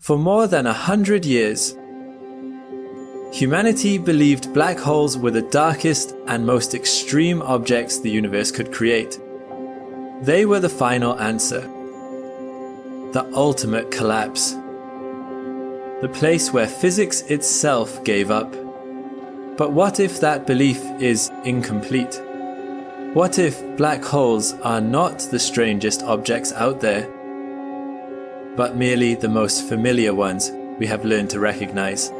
For more than 100 years, humanity believed black holes were the darkest and most extreme objects the universe could create. They were the final answer, the ultimate collapse, the place where physics itself gave up. But what if that belief is incomplete? What if black holes are not the strangest objects out there, but merely the most familiar ones we have learned to recognize?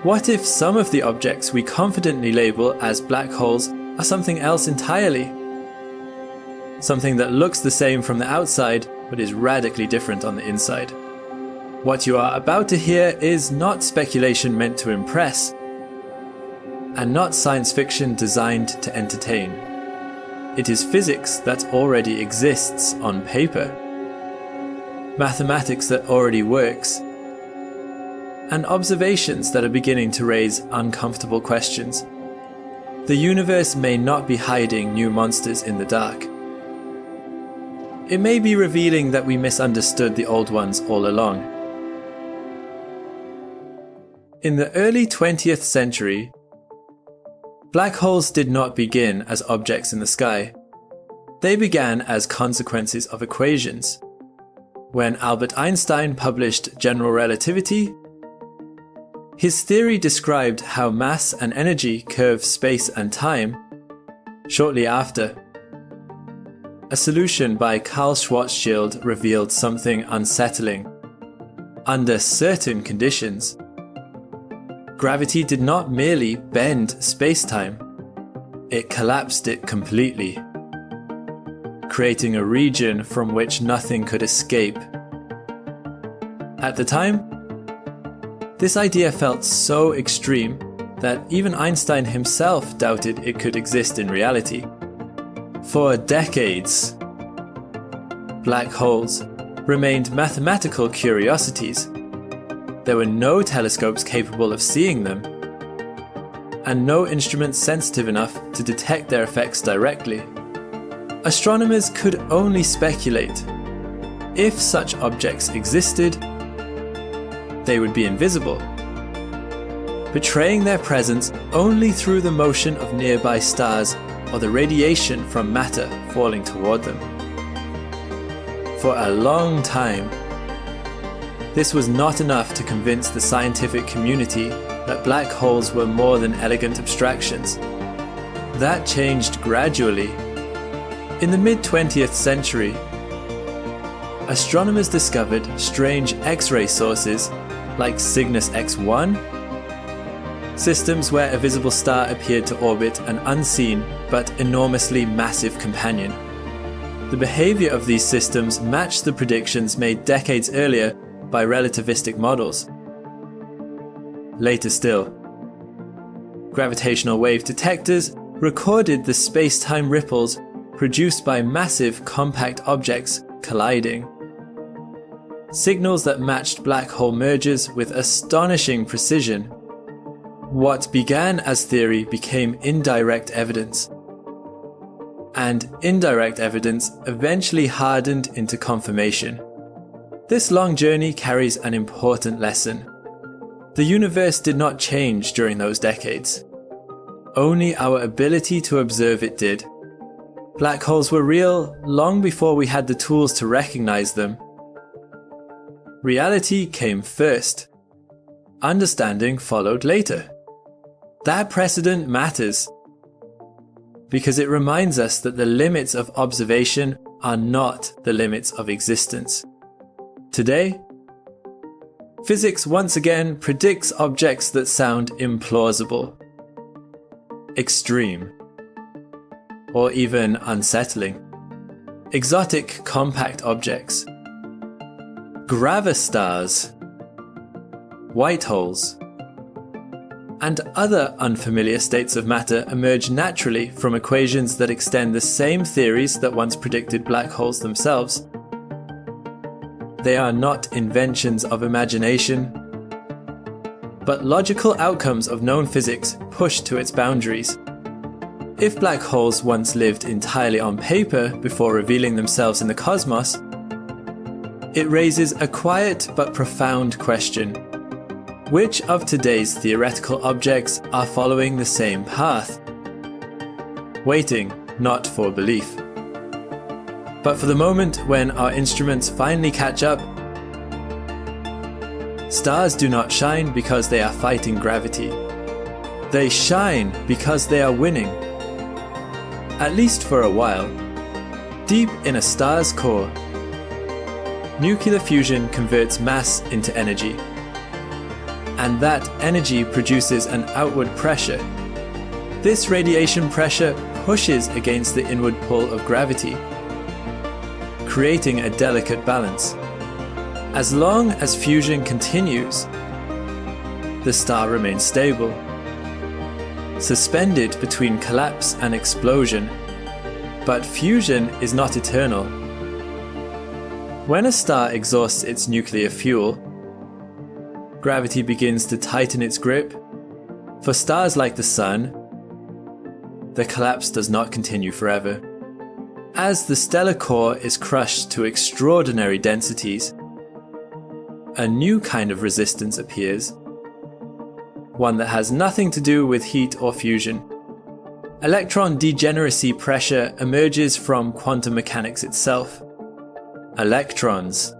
What if some of the objects we confidently label as black holes are something else entirely? Something that looks the same from the outside, but is radically different on the inside. What you are about to hear is not speculation meant to impress, and not science fiction designed to entertain. It is physics that already exists on paper, mathematics that already works, and observations that are beginning to raise uncomfortable questions. The universe may not be hiding new monsters in the dark. It may be revealing that we misunderstood the old ones all along. In the early 20th century, black holes did not begin as objects in the sky. They began as consequences of equations. When Albert Einstein published General Relativity, his theory described how mass and energy curve space and time. Shortly after, a solution by Karl Schwarzschild revealed something unsettling. Under certain conditions, gravity did not merely bend spacetime, it collapsed it completely, creating a region from which nothing could escape. At the time, this idea felt so extreme that even Einstein himself doubted it could exist in reality. For decades, black holes remained mathematical curiosities. There were no telescopes capable of seeing them, and no instruments sensitive enough to detect their effects directly. Astronomers could only speculate. If such objects existed, they would be invisible, betraying their presence only through the motion of nearby stars or the radiation from matter falling toward them. For a long time, this was not enough to convince the scientific community that black holes were more than elegant abstractions. That changed gradually. In the mid-20th century, astronomers discovered strange X-ray sources like Cygnus X1, systems where a visible star appeared to orbit an unseen but enormously massive companion. The behavior of these systems matched the predictions made decades earlier by relativistic models. Later still, gravitational wave detectors recorded the space-time ripples produced by massive compact objects colliding. Signals that matched black hole mergers with astonishing precision. What began as theory became indirect evidence. And indirect evidence eventually hardened into confirmation. This long journey carries an important lesson. The universe did not change during those decades. Only our ability to observe it did. Black holes were real long before we had the tools to recognize them. Reality came first. Understanding followed later. That precedent matters because it reminds us that the limits of observation are not the limits of existence. Today, physics once again predicts objects that sound implausible, extreme, or even unsettling. Exotic compact objects, gravastars, white holes, and other unfamiliar states of matter emerge naturally from equations that extend the same theories that once predicted black holes themselves. They are not inventions of imagination, but logical outcomes of known physics pushed to its boundaries. If black holes once lived entirely on paper before revealing themselves in the cosmos, it raises a quiet but profound question. Which of today's theoretical objects are following the same path? Waiting not for belief, but for the moment when our instruments finally catch up. Stars do not shine because they are fighting gravity. They shine because they are winning. At least for a while. Deep in a star's core, nuclear fusion converts mass into energy. And that energy produces an outward pressure. This radiation pressure pushes against the inward pull of gravity, creating a delicate balance. As long as fusion continues, the star remains stable, suspended between collapse and explosion. But fusion is not eternal. When a star exhausts its nuclear fuel, gravity begins to tighten its grip. For stars like the Sun, the collapse does not continue forever. As the stellar core is crushed to extraordinary densities, a new kind of resistance appears, one that has nothing to do with heat or fusion. Electron degeneracy pressure emerges from quantum mechanics itself. Electrons,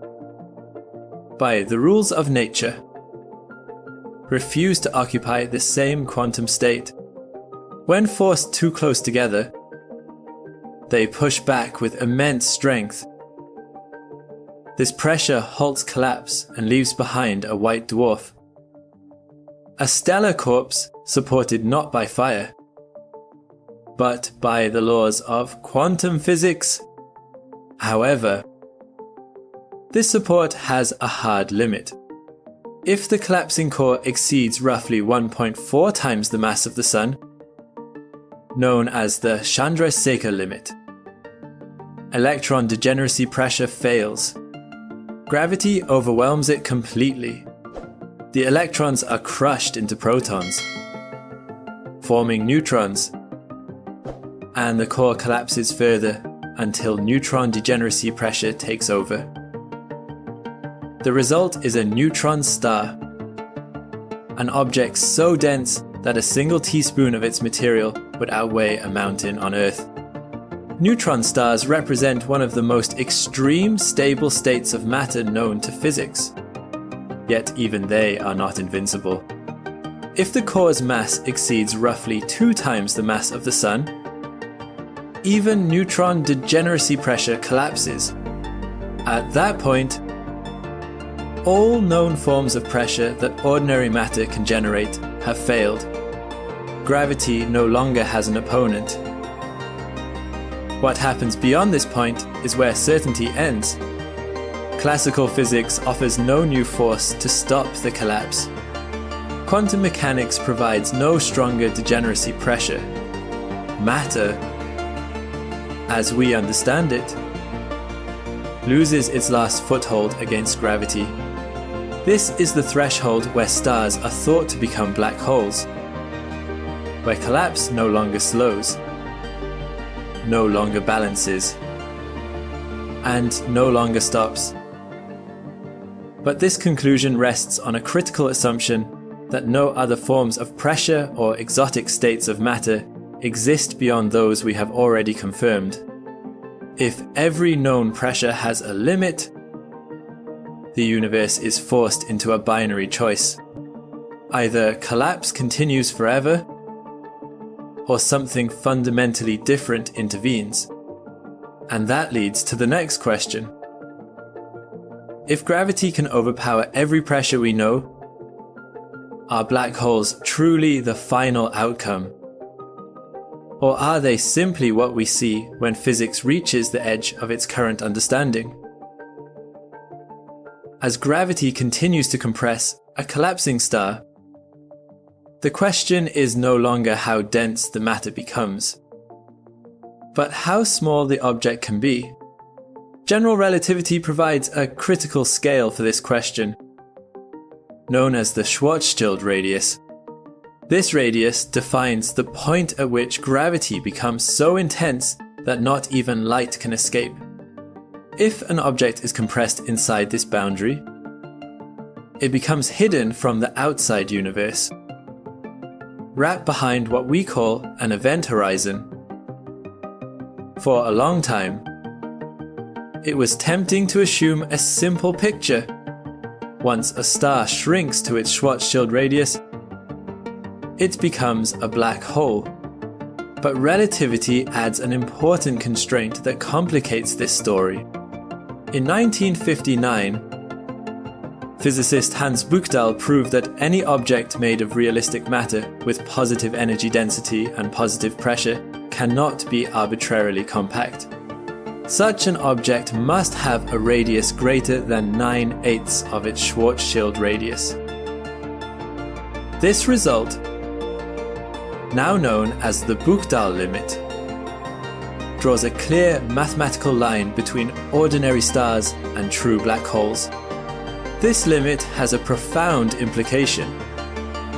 by the rules of nature, refuse to occupy the same quantum state. When forced too close together, they push back with immense strength. This pressure halts collapse and leaves behind a white dwarf. A stellar corpse supported not by fire, but by the laws of quantum physics. However, this support has a hard limit. If the collapsing core exceeds roughly 1.4 times the mass of the Sun, known as the Chandrasekhar limit, electron degeneracy pressure fails. Gravity overwhelms it completely. The electrons are crushed into protons, forming neutrons, and the core collapses further until neutron degeneracy pressure takes over. The result is a neutron star, an object so dense that a single teaspoon of its material would outweigh a mountain on Earth. Neutron stars represent one of the most extreme stable states of matter known to physics. Yet even they are not invincible. If the core's mass exceeds roughly 2 times the mass of the Sun, even neutron degeneracy pressure collapses. At that point, all known forms of pressure that ordinary matter can generate have failed. Gravity no longer has an opponent. What happens beyond this point is where certainty ends. Classical physics offers no new force to stop the collapse. Quantum mechanics provides no stronger degeneracy pressure. Matter, as we understand it, loses its last foothold against gravity. This is the threshold where stars are thought to become black holes, where collapse no longer slows, no longer balances, and no longer stops. But this conclusion rests on a critical assumption that no other forms of pressure or exotic states of matter exist beyond those we have already confirmed. If every known pressure has a limit, the universe is forced into a binary choice. Either collapse continues forever, or something fundamentally different intervenes. And that leads to the next question. If gravity can overpower every pressure we know, are black holes truly the final outcome? Or are they simply what we see when physics reaches the edge of its current understanding? As gravity continues to compress a collapsing star, the question is no longer how dense the matter becomes, but how small the object can be. General relativity provides a critical scale for this question, known as the Schwarzschild radius. This radius defines the point at which gravity becomes so intense that not even light can escape. If an object is compressed inside this boundary, it becomes hidden from the outside universe, wrapped behind what we call an event horizon. For a long time, it was tempting to assume a simple picture. Once a star shrinks to its Schwarzschild radius, it becomes a black hole. But relativity adds an important constraint that complicates this story. In 1959, physicist Hans Buchdahl proved that any object made of realistic matter with positive energy density and positive pressure cannot be arbitrarily compact. Such an object must have a radius greater than 9/8 of its Schwarzschild radius. This result, now known as the Buchdahl limit, draws a clear mathematical line between ordinary stars and true black holes. This limit has a profound implication.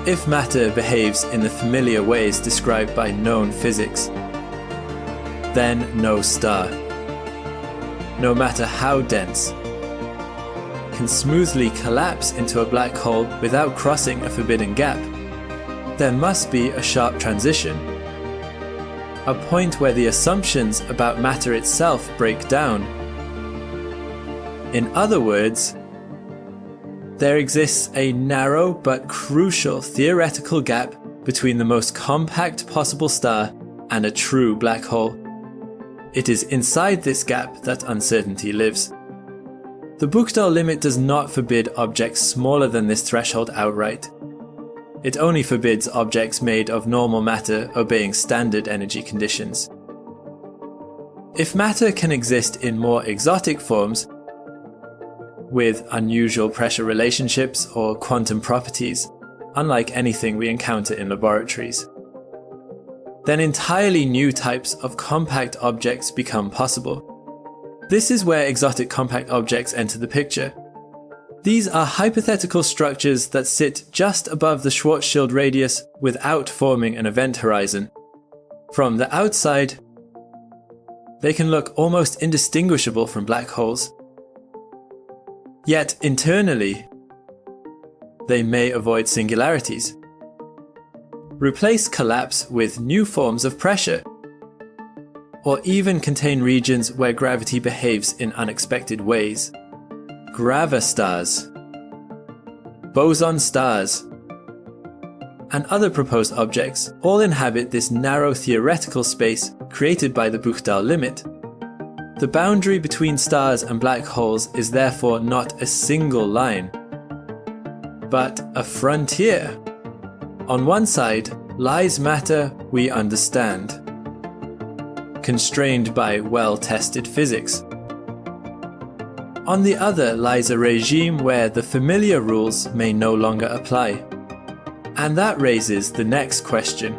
If matter behaves in the familiar ways described by known physics, then no star, no matter how dense, can smoothly collapse into a black hole without crossing a forbidden gap. There must be a sharp transition, a point where the assumptions about matter itself break down. In other words, there exists a narrow but crucial theoretical gap between the most compact possible star and a true black hole. It is inside this gap that uncertainty lives. The Buchdahl limit does not forbid objects smaller than this threshold outright. It only forbids objects made of normal matter obeying standard energy conditions. If matter can exist in more exotic forms, with unusual pressure relationships or quantum properties, unlike anything we encounter in laboratories, then entirely new types of compact objects become possible. This is where exotic compact objects enter the picture. These are hypothetical structures that sit just above the Schwarzschild radius without forming an event horizon. From the outside, they can look almost indistinguishable from black holes. Yet internally, they may avoid singularities, replace collapse with new forms of pressure, or even contain regions where gravity behaves in unexpected ways. Gravastars, boson stars, and other proposed objects all inhabit this narrow theoretical space created by the Buchdahl limit. The boundary between stars and black holes is therefore not a single line, but a frontier. On one side lies matter we understand, constrained by well-tested physics. On the other lies a regime where the familiar rules may no longer apply. And that raises the next question.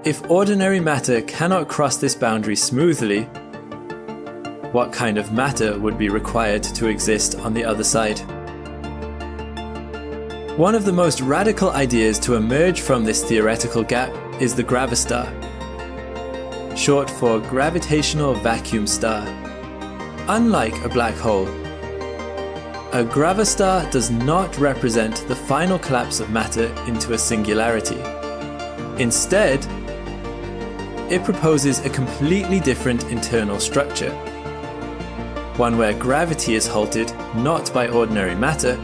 If ordinary matter cannot cross this boundary smoothly, what kind of matter would be required to exist on the other side? One of the most radical ideas to emerge from this theoretical gap is the gravastar, short for gravitational vacuum star. Unlike a black hole, a gravastar does not represent the final collapse of matter into a singularity. Instead, it proposes a completely different internal structure, one where gravity is halted not by ordinary matter,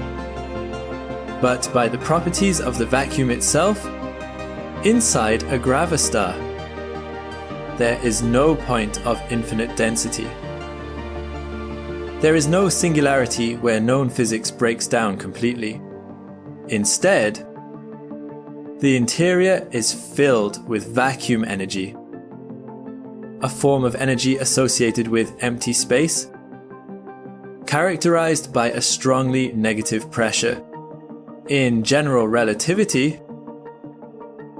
but by the properties of the vacuum itself inside a gravastar. There is no point of infinite density. There is no singularity where known physics breaks down completely. Instead, the interior is filled with vacuum energy, a form of energy associated with empty space, characterized by a strongly negative pressure. In general relativity,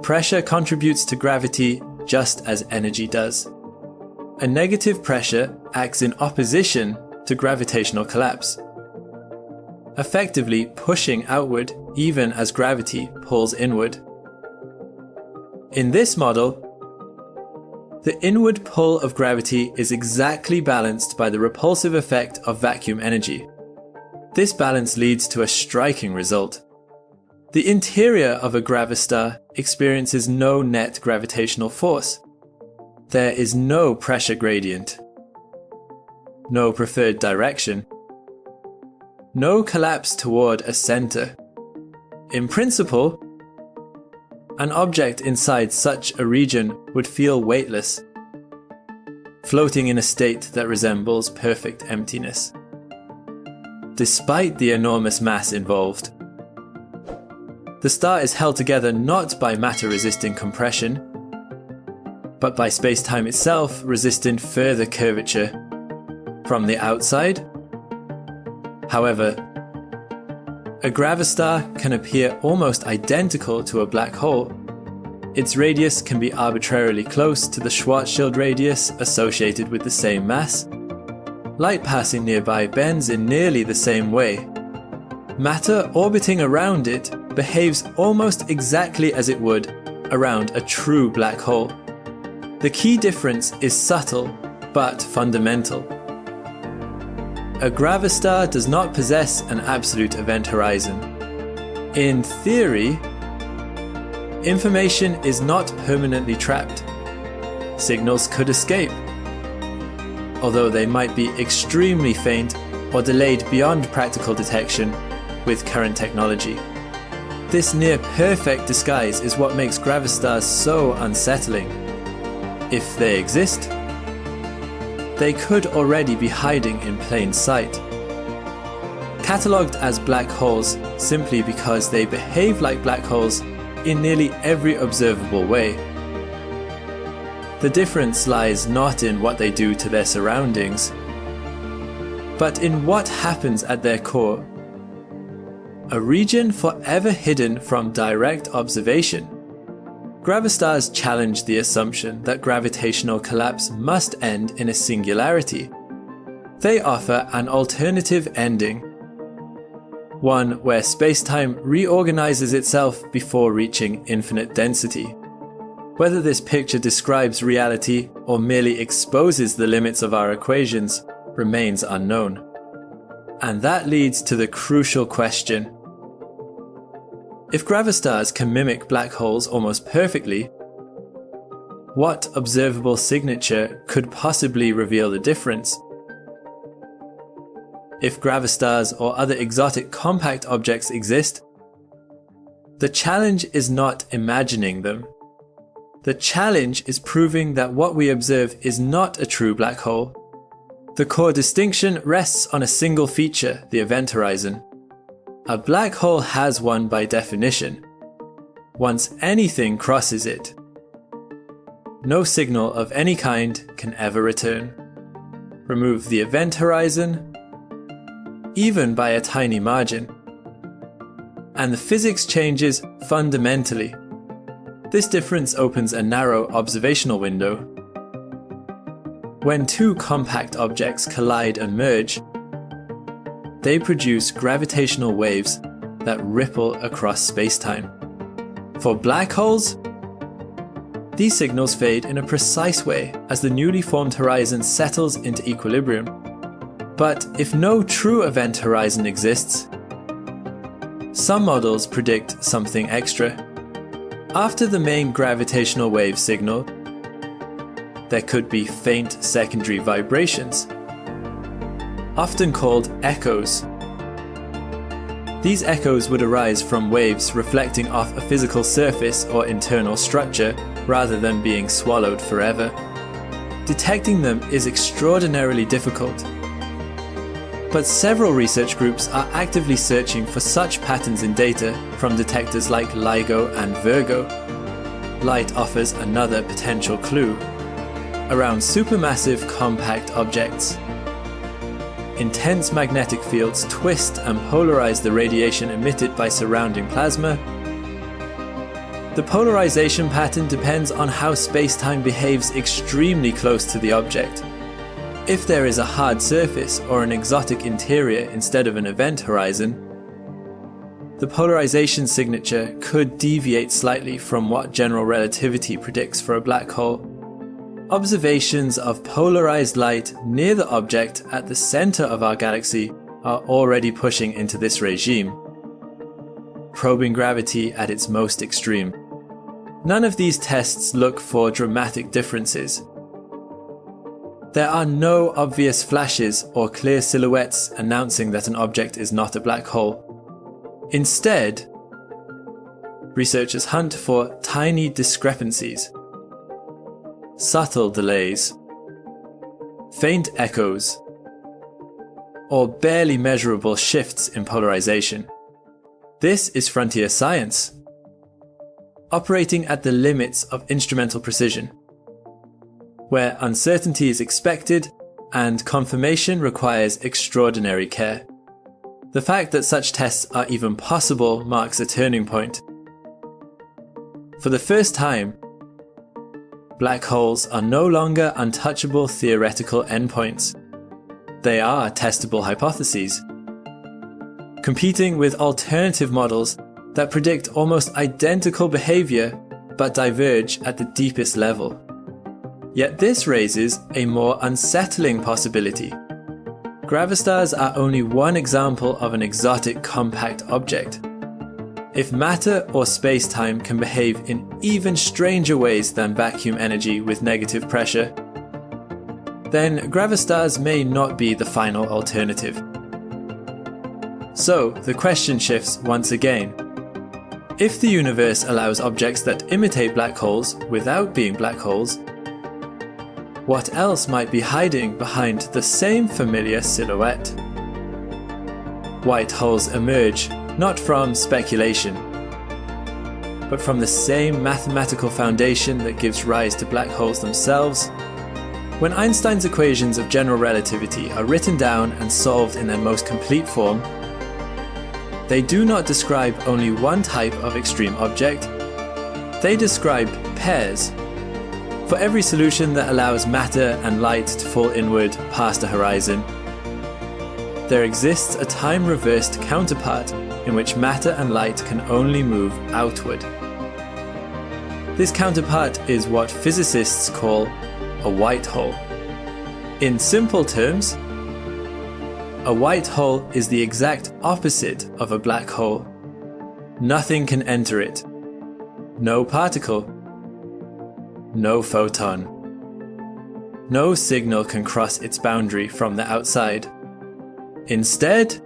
pressure contributes to gravity just as energy does. A negative pressure acts in opposition to gravitational collapse, effectively pushing outward even as gravity pulls inward. In this model, The inward pull of gravity is exactly balanced by the repulsive effect of vacuum energy. This balance leads to a striking result. The interior of a gravastar experiences no net gravitational force. There is no pressure gradient, no preferred direction, no collapse toward a center. In principle, an object inside such a region would feel weightless, floating in a state that resembles perfect emptiness. Despite the enormous mass involved, the star is held together not by matter-resisting compression, but by spacetime itself resisting further curvature from the outside. However, a gravastar can appear almost identical to a black hole. Its radius can be arbitrarily close to the Schwarzschild radius associated with the same mass. Light passing nearby bends in nearly the same way. Matter orbiting around it behaves almost exactly as it would around a true black hole. The key difference is subtle but fundamental. A gravastar does not possess an absolute event horizon. In theory, information is not permanently trapped. Signals could escape, although they might be extremely faint or delayed beyond practical detection with current technology. This near-perfect disguise is what makes gravastars so unsettling. If they exist, they could already be hiding in plain sight. Catalogued as black holes simply because they behave like black holes in nearly every observable way. The difference lies not in what they do to their surroundings, but in what happens at their core. A region forever hidden from direct observation. Gravastars challenge the assumption that gravitational collapse must end in a singularity. They offer an alternative ending, one where spacetime reorganizes itself before reaching infinite density. Whether this picture describes reality or merely exposes the limits of our equations remains unknown. And that leads to the crucial question. If gravastars can mimic black holes almost perfectly, what observable signature could possibly reveal the difference? If gravastars or other exotic compact objects exist, the challenge is not imagining them. The challenge is proving that what we observe is not a true black hole. The core distinction rests on a single feature, the event horizon. A black hole has one by definition. Once anything crosses it, no signal of any kind can ever return. Remove the event horizon, even by a tiny margin, and the physics changes fundamentally. This difference opens a narrow observational window. When two compact objects collide and merge, they produce gravitational waves that ripple across spacetime. For black holes, these signals fade in a precise way as the newly formed horizon settles into equilibrium. But if no true event horizon exists, some models predict something extra. After the main gravitational wave signal, there could be faint secondary vibrations, often called echoes. These echoes would arise from waves reflecting off a physical surface or internal structure rather than being swallowed forever. Detecting them is extraordinarily difficult, but several research groups are actively searching for such patterns in data from detectors like LIGO and Virgo. Light offers another potential clue around supermassive compact objects. Intense magnetic fields twist and polarize the radiation emitted by surrounding plasma. The polarization pattern depends on how spacetime behaves extremely close to the object. If there is a hard surface or an exotic interior instead of an event horizon, the polarization signature could deviate slightly from what general relativity predicts for a black hole. observations of polarized light near the object at the center of our galaxy are already pushing into this regime, probing gravity at its most extreme. None of these tests look for dramatic differences. There are no obvious flashes or clear silhouettes announcing that an object is not a black hole. Instead, researchers hunt for tiny discrepancies, subtle delays, faint echoes, or barely measurable shifts in polarization. This is frontier science, operating at the limits of instrumental precision, where uncertainty is expected and confirmation requires extraordinary care. The fact that such tests are even possible marks a turning point. For the first time, black holes are no longer untouchable theoretical endpoints. They are testable hypotheses, competing with alternative models that predict almost identical behavior but diverge at the deepest level. Yet this raises a more unsettling possibility. Gravastars are only one example of an exotic compact object. If matter or spacetime can behave in even stranger ways than vacuum energy with negative pressure, then gravastars may not be the final alternative. So the question shifts once again. If the universe allows objects that imitate black holes without being black holes, what else might be hiding behind the same familiar silhouette? White holes emerge not from speculation, but from the same mathematical foundation that gives rise to black holes themselves. When Einstein's equations of general relativity are written down and solved in their most complete form, they do not describe only one type of extreme object, they describe pairs. For every solution that allows matter and light to fall inward past a horizon, there exists a time-reversed counterpart in which matter and light can only move outward. This counterpart is what physicists call a white hole. In simple terms, a white hole is the exact opposite of a black hole. Nothing can enter it. No particle. No photon. No signal can cross its boundary from the outside. Instead,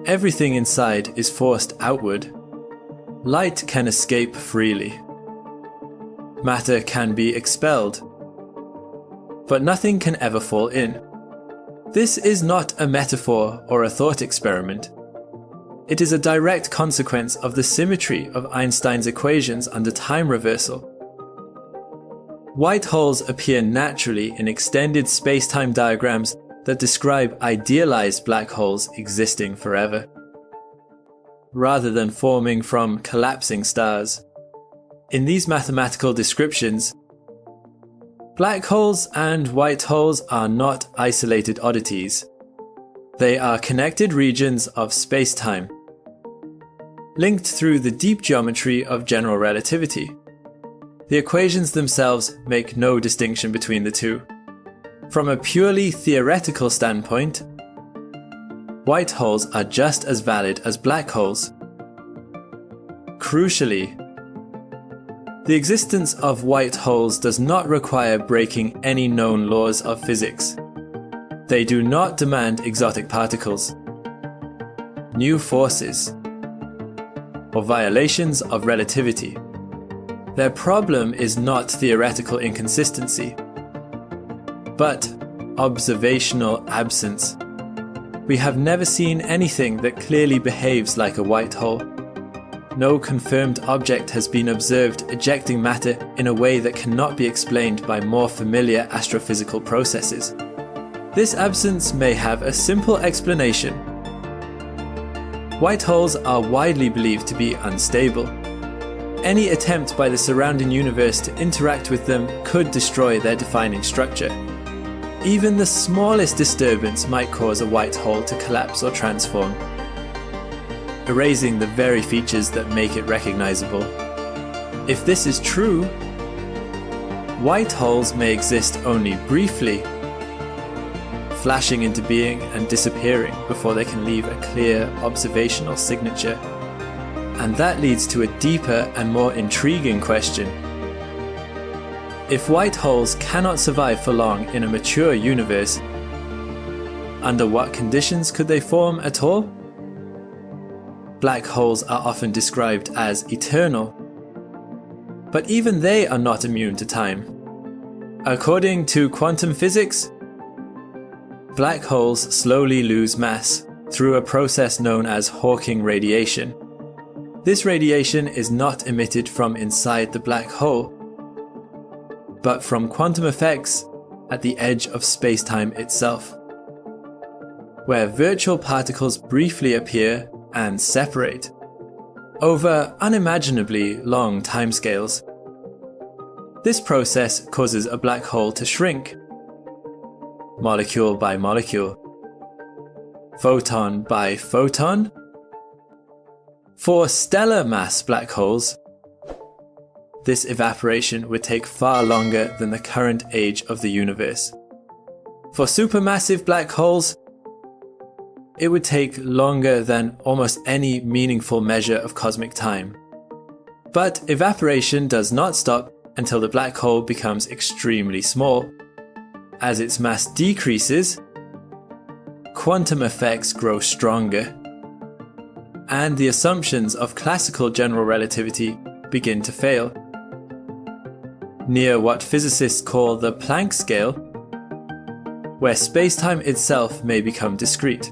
everything inside is forced outward. Light can escape freely. Matter can be expelled. But nothing can ever fall in. This is not a metaphor or a thought experiment. It is a direct consequence of the symmetry of Einstein's equations under time reversal. White holes appear naturally in extended space-time diagrams that describe idealized black holes existing forever, rather than forming from collapsing stars. In these mathematical descriptions, black holes and white holes are not isolated oddities. They are connected regions of space-time, linked through the deep geometry of general relativity. The equations themselves make no distinction between the two. From a purely theoretical standpoint, white holes are just as valid as black holes. Crucially, the existence of white holes does not require breaking any known laws of physics. They do not demand exotic particles, new forces, or violations of relativity. Their problem is not theoretical inconsistency, but observational absence. We have never seen anything that clearly behaves like a white hole. No confirmed object has been observed ejecting matter in a way that cannot be explained by more familiar astrophysical processes. This absence may have a simple explanation. White holes are widely believed to be unstable. Any attempt by the surrounding universe to interact with them could destroy their defining structure. Even the smallest disturbance might cause a white hole to collapse or transform, erasing the very features that make it recognizable. If this is true, white holes may exist only briefly, flashing into being and disappearing before they can leave a clear observational signature. And that leads to a deeper and more intriguing question. If white holes cannot survive for long in a mature universe, under what conditions could they form at all? Black holes are often described as eternal, but even they are not immune to time. According to quantum physics, black holes slowly lose mass through a process known as Hawking radiation. This radiation is not emitted from inside the black hole, but from quantum effects at the edge of spacetime itself, where virtual particles briefly appear and separate over unimaginably long timescales. This process causes a black hole to shrink, molecule by molecule, photon by photon. For stellar mass black holes, this evaporation would take far longer than the current age of the universe. For supermassive black holes, it would take longer than almost any meaningful measure of cosmic time. But evaporation does not stop until the black hole becomes extremely small. As its mass decreases, quantum effects grow stronger, and the assumptions of classical general relativity begin to fail. Near what physicists call the Planck scale, where spacetime itself may become discrete,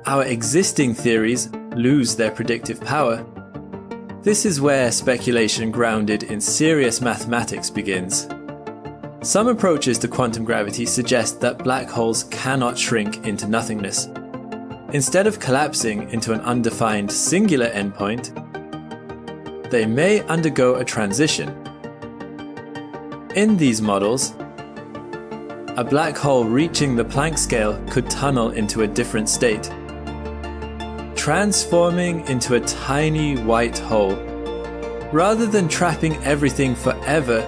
our existing theories lose their predictive power. This is where speculation grounded in serious mathematics begins. Some approaches to quantum gravity suggest that black holes cannot shrink into nothingness. Instead of collapsing into an undefined singular endpoint, they may undergo a transition. In these models, a black hole reaching the Planck scale could tunnel into a different state, transforming into a tiny white hole. Rather than trapping everything forever,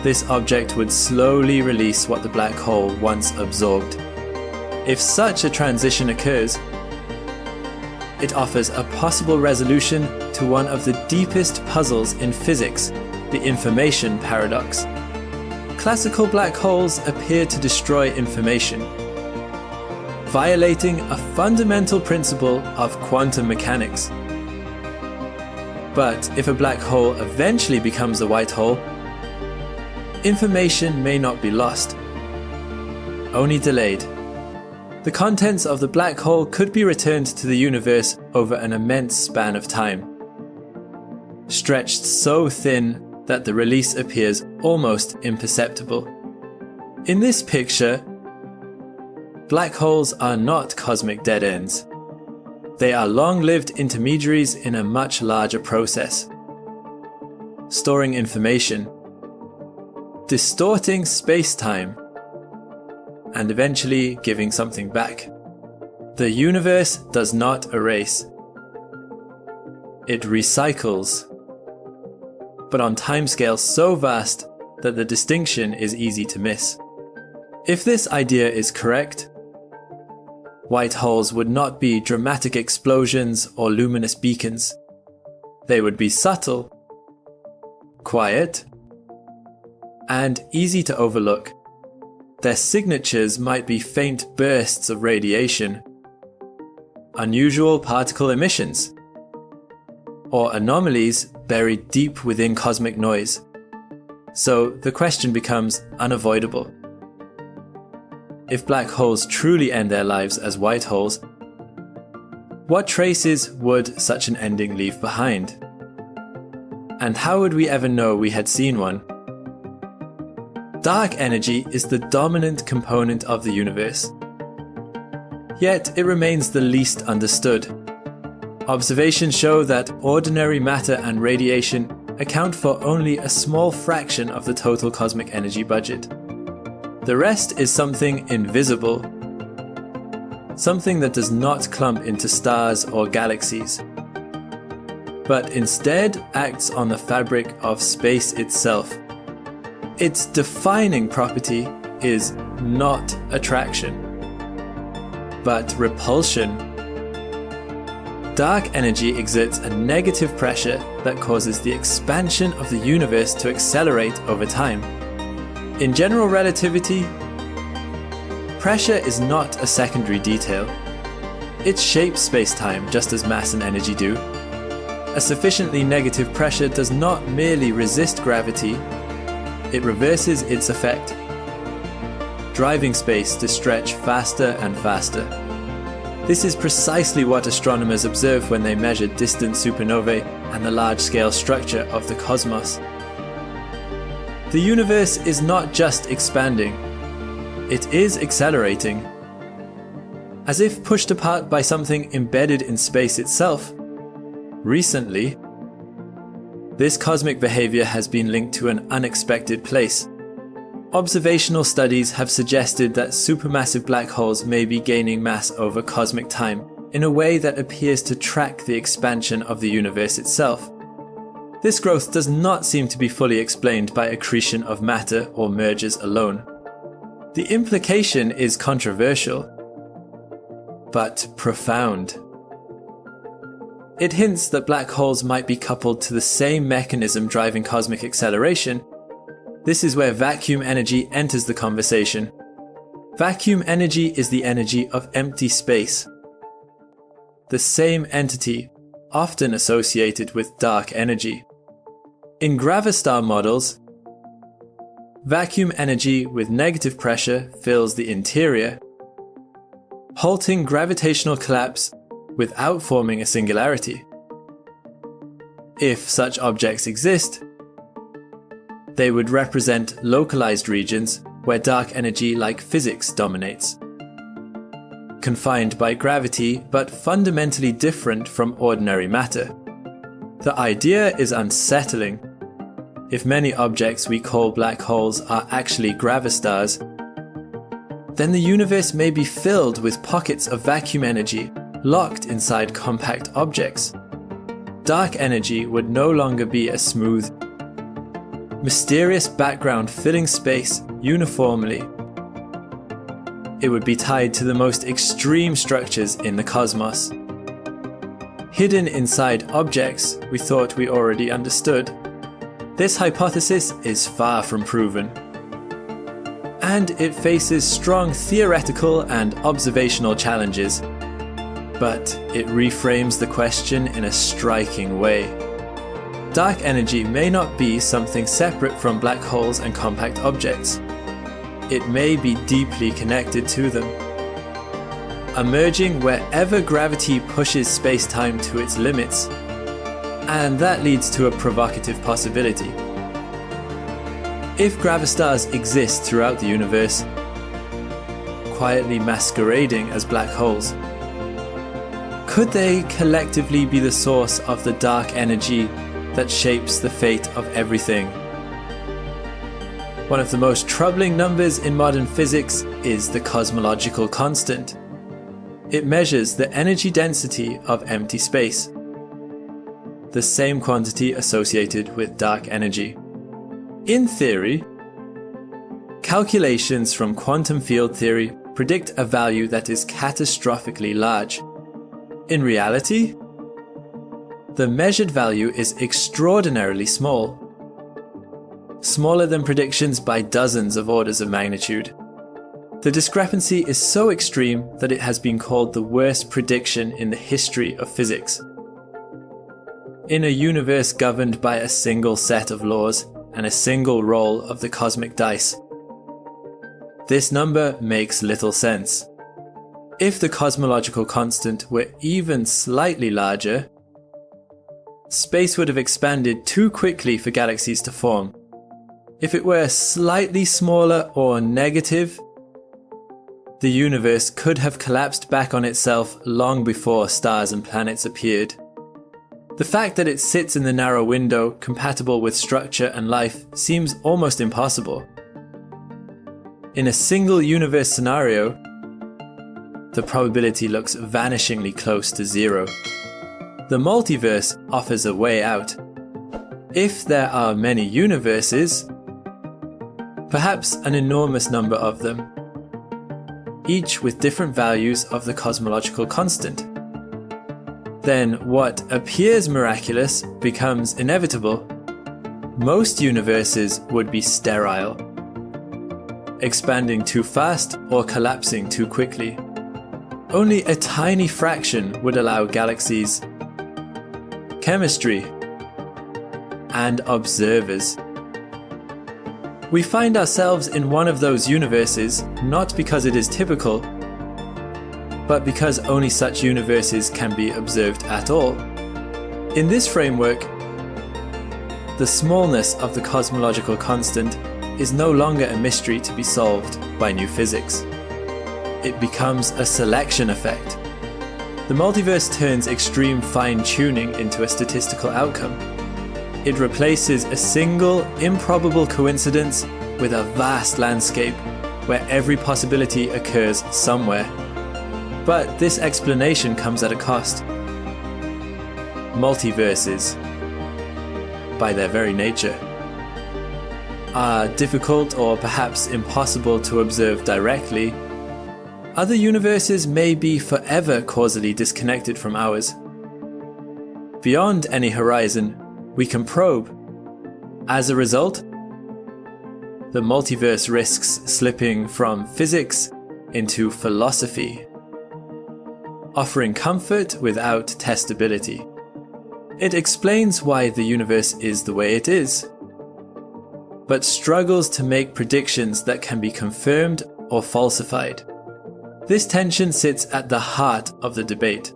this object would slowly release what the black hole once absorbed. If such a transition occurs, it offers a possible resolution to one of the deepest puzzles in physics, the information paradox. Classical black holes appear to destroy information, violating a fundamental principle of quantum mechanics. But if a black hole eventually becomes a white hole, information may not be lost, only delayed. The contents of the black hole could be returned to the universe over an immense span of time, stretched so thin that the release appears almost imperceptible. In this picture, black holes are not cosmic dead ends. They are long-lived intermediaries in a much larger process, storing information, distorting space-time, and eventually giving something back. The universe does not erase. It recycles, but on timescales so vast that the distinction is easy to miss. If this idea is correct, white holes would not be dramatic explosions or luminous beacons. They would be subtle, quiet, and easy to overlook. Their signatures might be faint bursts of radiation, unusual particle emissions, or anomalies buried deep within cosmic noise. So the question becomes unavoidable. If black holes truly end their lives as white holes, what traces would such an ending leave behind? And how would we ever know we had seen one? Dark energy is the dominant component of the universe, yet it remains the least understood. Observations show that ordinary matter and radiation account for only a small fraction of the total cosmic energy budget. The rest is something invisible, something that does not clump into stars or galaxies. but instead acts on the fabric of space itself. Its defining property is not attraction, but repulsion. Dark energy exerts a negative pressure that causes the expansion of the universe to accelerate over time. In general relativity, pressure is not a secondary detail. It shapes space-time just as mass and energy do. A sufficiently negative pressure does not merely resist gravity, it reverses its effect, driving space to stretch faster and faster. This is precisely what astronomers observe when they measure distant supernovae and the large-scale structure of the cosmos. The universe is not just expanding, it is accelerating. As if pushed apart by something embedded in space itself. Recently, this cosmic behavior has been linked to an unexpected place. Observational studies have suggested that supermassive black holes may be gaining mass over cosmic time in a way that appears to track the expansion of the universe itself. This growth does not seem to be fully explained by accretion of matter or mergers alone. The implication is controversial, but profound. It hints that black holes might be coupled to the same mechanism driving cosmic acceleration. This is where vacuum energy enters the conversation. Vacuum energy is the energy of empty space, the same entity often associated with dark energy. In gravastar models, vacuum energy with negative pressure fills the interior, halting gravitational collapse without forming a singularity. If such objects exist, they would represent localized regions where dark energy like physics dominates. Confined by gravity, but fundamentally different from ordinary matter. The idea is unsettling. If many objects we call black holes are actually gravastars, then the universe may be filled with pockets of vacuum energy locked inside compact objects. Dark energy would no longer be a smooth, mysterious background filling space uniformly. It would be tied to the most extreme structures in the cosmos. Hidden inside objects we thought we already understood. This hypothesis is far from proven, and it faces strong theoretical and observational challenges, but it reframes the question in a striking way. Dark energy may not be something separate from black holes and compact objects. It may be deeply connected to them, emerging wherever gravity pushes space-time to its limits. And that leads to a provocative possibility. If gravastars exist throughout the universe, quietly masquerading as black holes, could they collectively be the source of the dark energy that shapes the fate of everything? One of the most troubling numbers in modern physics is the cosmological constant. It measures the energy density of empty space, the same quantity associated with dark energy. In theory, calculations from quantum field theory predict a value that is catastrophically large. In reality, the measured value is extraordinarily small, smaller than predictions by dozens of orders of magnitude. The discrepancy is so extreme that it has been called the worst prediction in the history of physics. In a universe governed by a single set of laws and a single roll of the cosmic dice, this number makes little sense. If the cosmological constant were even slightly larger, space would have expanded too quickly for galaxies to form. If it were slightly smaller or negative, the universe could have collapsed back on itself long before stars and planets appeared. The fact that it sits in the narrow window compatible with structure and life seems almost impossible. In a single universe scenario, the probability looks vanishingly close to zero. the multiverse offers a way out. If there are many universes, perhaps an enormous number of them, each with different values of the cosmological constant, then what appears miraculous becomes inevitable. Most universes would be sterile, expanding too fast or collapsing too quickly. Only a tiny fraction would allow galaxies, chemistry, and observers. We find ourselves in one of those universes not because it is typical, but because only such universes can be observed at all. In this framework, the smallness of the cosmological constant is no longer a mystery to be solved by new physics. It becomes a selection effect. The multiverse turns extreme fine-tuning into a statistical outcome. It replaces a single, improbable coincidence with a vast landscape where every possibility occurs somewhere. But this explanation comes at a cost. Multiverses, by their very nature, are difficult or perhaps impossible to observe directly. Other universes may be forever causally disconnected from ours. Beyond any horizon, we can probe. As a result, the multiverse risks slipping from physics into philosophy, offering comfort without testability. It explains why the universe is the way it is, but struggles to make predictions that can be confirmed or falsified. This tension sits at the heart of the debate.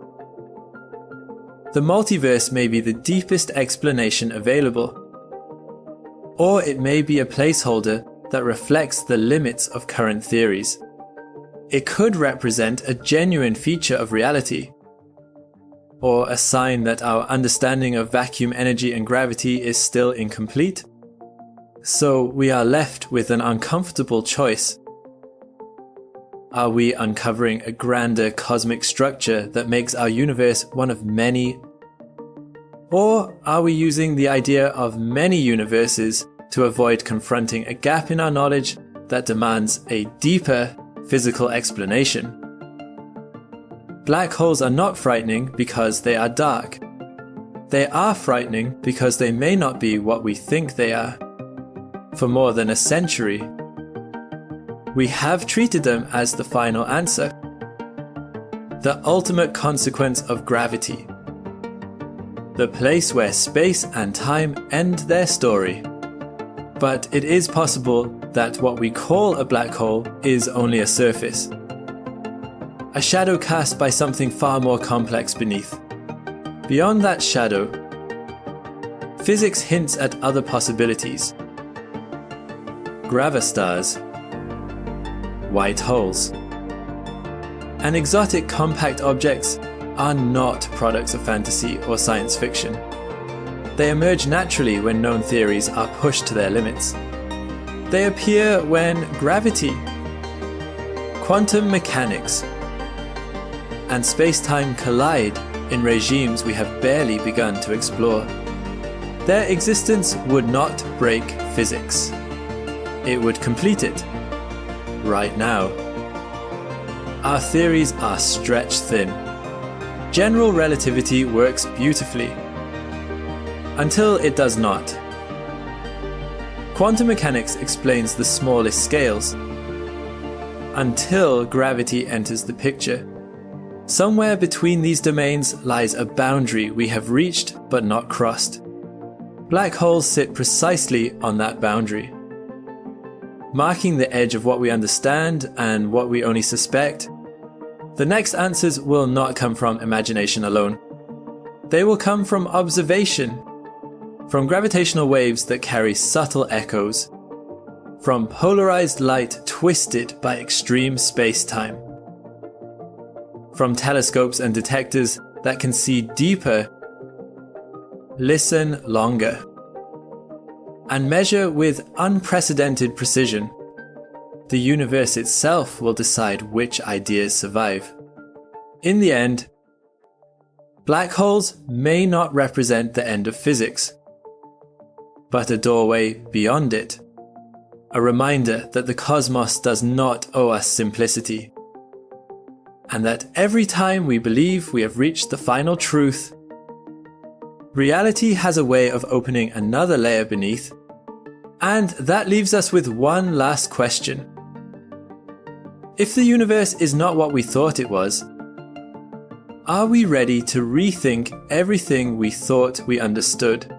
The multiverse may be the deepest explanation available, or it may be a placeholder that reflects the limits of current theories. It could represent a genuine feature of reality, or a sign that our understanding of vacuum energy and gravity is still incomplete. So we are left with an uncomfortable choice. Are we uncovering a grander cosmic structure that makes our universe one of many? Or are we using the idea of many universes to avoid confronting a gap in our knowledge that demands a deeper physical explanation? Black holes are not frightening because they are dark. They are frightening because they may not be what we think they are. For more than a century, we have treated them as the final answer, the ultimate consequence of gravity, the place where space and time end their story. But it is possible that what we call a black hole is only a surface, a shadow cast by something far more complex beneath. Beyond that shadow, physics hints at other possibilities. Gravastars, white holes, and exotic compact objects are not products of fantasy or science fiction. They emerge naturally when known theories are pushed to their limits. They appear when gravity, quantum mechanics, and space-time collide in regimes we have barely begun to explore. Their existence would not break physics. It would complete it. Right now, our theories are stretched thin. General relativity works beautifully, until it does not. Quantum mechanics explains the smallest scales, until gravity enters the picture. Somewhere between these domains lies a boundary we have reached but not crossed. Black holes sit precisely on that boundary, marking the edge of what we understand and what we only suspect. The next answers will not come from imagination alone. They will come from observation, from gravitational waves that carry subtle echoes, from polarized light twisted by extreme space-time, from telescopes and detectors that can see deeper, listen longer, and measure with unprecedented precision. The universe itself will decide which ideas survive. In the end, Black holes may not represent the end of physics, but a doorway beyond it. A reminder that the cosmos does not owe us simplicity, and that every time we believe we have reached the final truth, reality has a way of opening another layer beneath. And that leaves us with one last question. If the universe is not what we thought it was, are we ready to rethink everything we thought we understood?